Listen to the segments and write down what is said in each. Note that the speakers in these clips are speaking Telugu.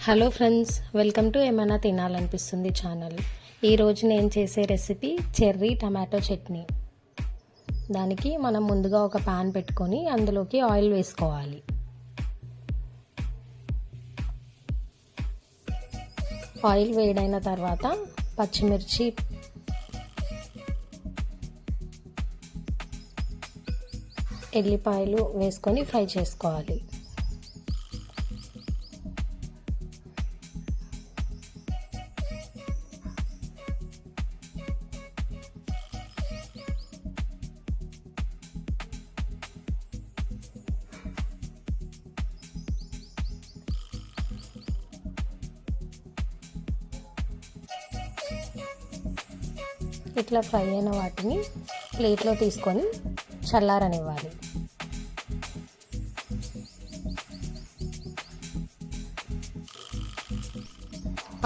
హలో ఫ్రెండ్స్, వెల్కమ్ టు ఏమైనా తినాలనిపిస్తుంది ఛానల్. ఈరోజు నేను చేసే రెసిపీ చెర్రీ టమాటో చట్నీ. దానికి మనం ముందుగా ఒక పాన్ పెట్టుకొని అందులోకి ఆయిల్ వేసుకోవాలి. ఆయిల్ వేడైన తర్వాత పచ్చిమిర్చి, ఎల్లిపాయలు వేసుకొని ఫ్రై చేసుకోవాలి. ఇట్లా ఫ్రై అయిన వాటిని ప్లేట్లో తీసుకొని చల్లారనివ్వాలి.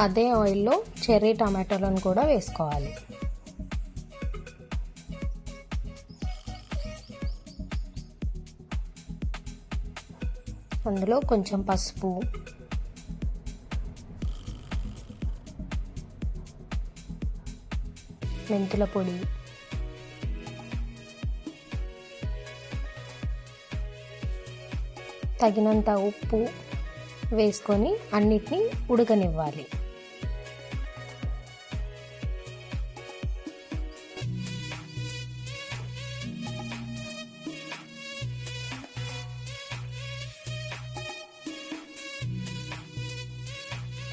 అదే ఆయిల్లో చెర్రీ టమాటోలను కూడా వేసుకోవాలి. అందులో కొంచెం పసుపు, మెంతుల పొడి, తగినంత ఉప్పు వేసుకొని అన్నిటినీ ఉడకనివ్వాలి.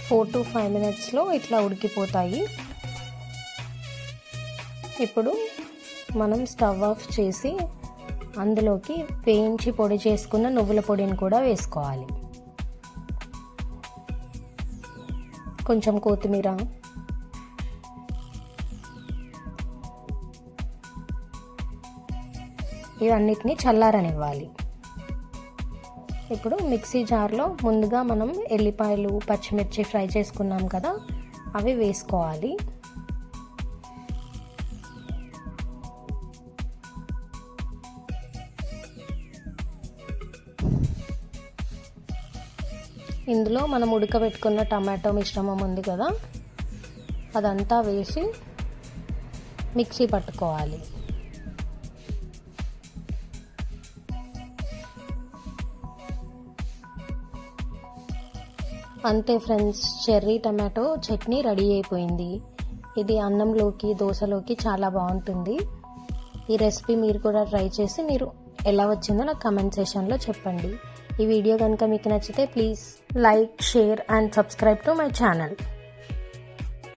ఫోర్ టు 5 మినిట్స్లో ఇట్లా ఉడికిపోతాయి. ఇప్పుడు మనం స్టవ్ ఆఫ్ చేసి అందులోకి వేయించి పొడి చేసుకున్న నువ్వుల పొడిని కూడా వేసుకోవాలి. కొంచెం కొత్తిమీర, ఇవన్నిటిని చల్లారనివ్వాలి. ఇప్పుడు మిక్సీ జార్లో ముందుగా మనం ఎల్లిపాయలు, పచ్చిమిర్చి ఫ్రై చేసుకున్నాం కదా, అవి వేసుకోవాలి. ఇందులో మనం ఉడకబెట్టుకున్న టమాటో మిశ్రమం ఉంది కదా, అదంతా వేసి మిక్సీ పట్టుకోవాలి. అంతే friends, cherry tomato chutney ready అయిపోయింది. ఇది అన్నంలోకి, దోశలోకి చాలా బాగుంటుంది. ఈ రెసిపీ మీరు కూడా ట్రై చేసి మీరు ఎలా వచ్చిందో నాకు కమెంట్ సెక్షన్లో చెప్పండి. ఈ వీడియో కనుక మీకు నచ్చితే please like, share and subscribe to my channel.